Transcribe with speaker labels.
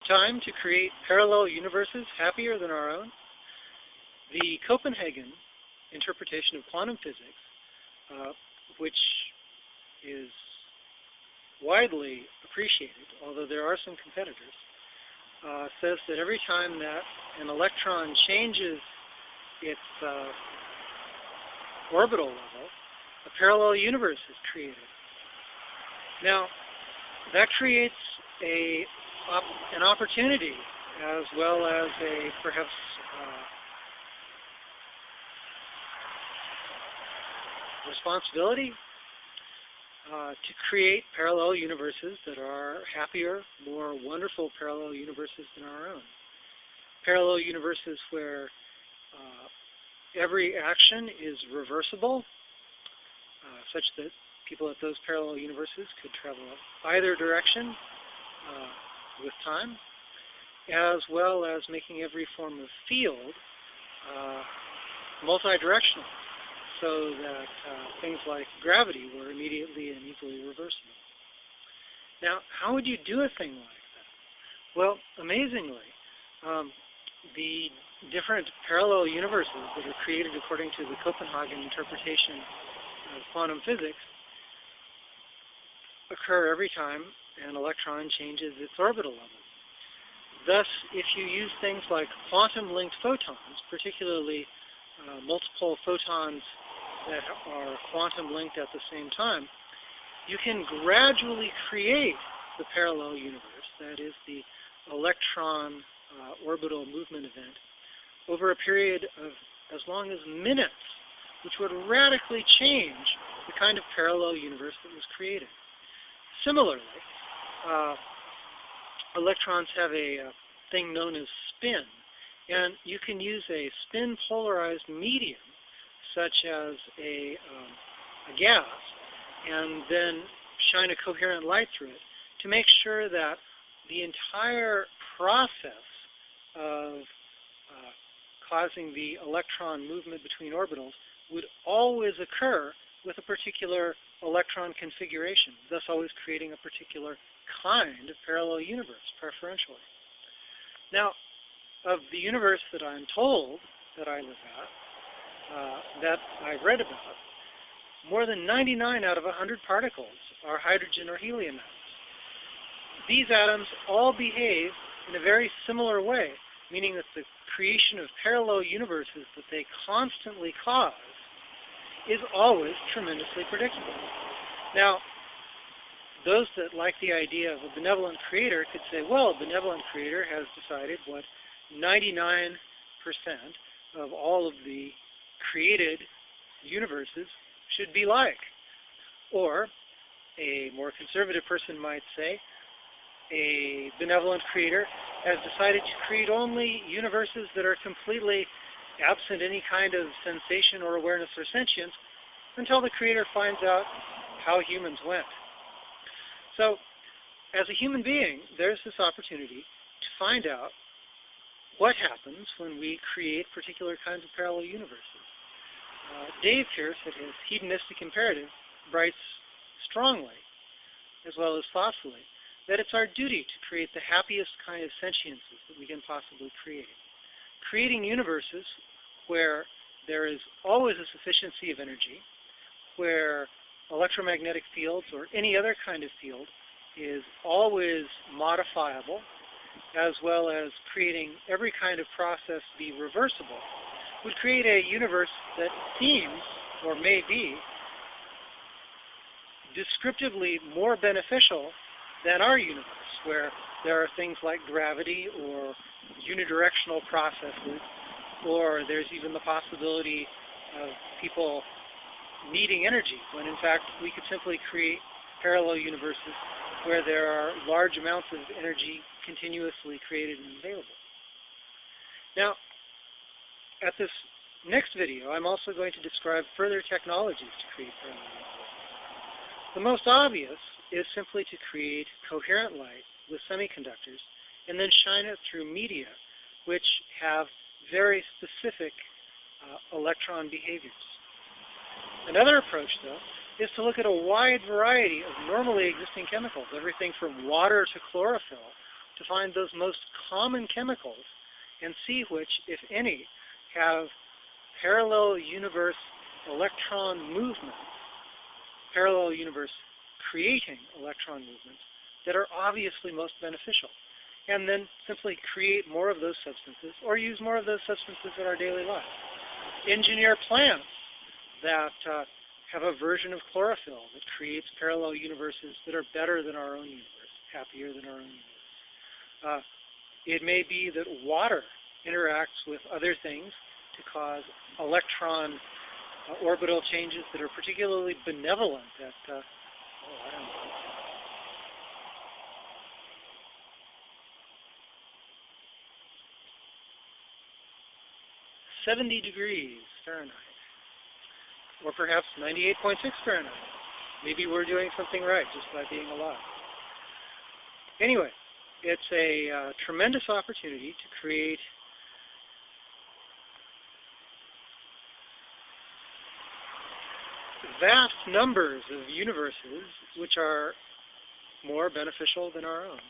Speaker 1: Time to create parallel universes happier than our own? The Copenhagen interpretation of quantum physics, which is widely appreciated, although there are some competitors, says that every time that an electron changes its orbital level, a parallel universe is created. Now, that creates an opportunity as well as a perhaps responsibility to create parallel universes that are happier, more wonderful parallel universes than our own. Parallel universes where every action is reversible, such that people at those parallel universes could travel either direction with time, as well as making every form of field multidirectional, so that things like gravity were immediately and easily reversible. Now, how would you do a thing like that? Well, amazingly, the different parallel universes that are created according to the Copenhagen interpretation of quantum physics occur every time an electron changes its orbital level. Thus, if you use things like quantum-linked photons, particularly multiple photons that are quantum-linked at the same time, you can gradually create the parallel universe, that is the electron orbital movement event, over a period of as long as minutes, which would radically change the kind of parallel universe that was created. Similarly, electrons have a thing known as spin, and you can use a spin-polarized medium, such as a gas, and then shine a coherent light through it to make sure that the entire process of causing the electron movement between orbitals would always occur with a particular electron configuration, thus always creating a particular kind of parallel universe, preferentially. Now, of the universe that I'm told that I live at, that I've read about, more than 99 out of 100 particles are hydrogen or helium atoms. These atoms all behave in a very similar way, meaning that the creation of parallel universes that they constantly cause is always tremendously predictable. Now, those that like the idea of a benevolent creator could say, well, a benevolent creator has decided what 99% of all of the created universes should be like. Or a more conservative person might say, a benevolent creator has decided to create only universes that are completely absent any kind of sensation or awareness or sentience until the creator finds out how humans went. So, as a human being, there's this opportunity to find out what happens when we create particular kinds of parallel universes. Dave Pearce, at his Hedonistic Imperative, writes strongly, as well as thoughtfully, that it's our duty to create the happiest kind of sentiences that we can possibly create. Creating universes where there is always a sufficiency of energy, where electromagnetic fields or any other kind of field is always modifiable, as well as creating every kind of process be reversible, would create a universe that seems, or may be, descriptively more beneficial than our universe, where there are things like gravity or unidirectional processes, or there's even the possibility of people needing energy, when in fact we could simply create parallel universes where there are large amounts of energy continuously created and available. Now, at this next video, I'm also going to describe further technologies to create parallel universes. The most obvious is simply to create coherent light with semiconductors and then shine it through media which have very specific electron behaviors. Another approach, though, is to look at a wide variety of normally existing chemicals, everything from water to chlorophyll, to find those most common chemicals and see which, if any, have parallel universe electron movements, parallel universe creating electron movements that are obviously most beneficial. And then simply create more of those substances or use more of those substances in our daily life. Engineer plants that have a version of chlorophyll that creates parallel universes that are better than our own universe, happier than our own universe. It may be that water interacts with other things to cause electron orbital changes that are particularly benevolent at, I don't know, 70 degrees Fahrenheit, or perhaps 98.6 Fahrenheit. Maybe we're doing something right just by being alive. Anyway, it's a tremendous opportunity to create vast numbers of universes which are more beneficial than our own.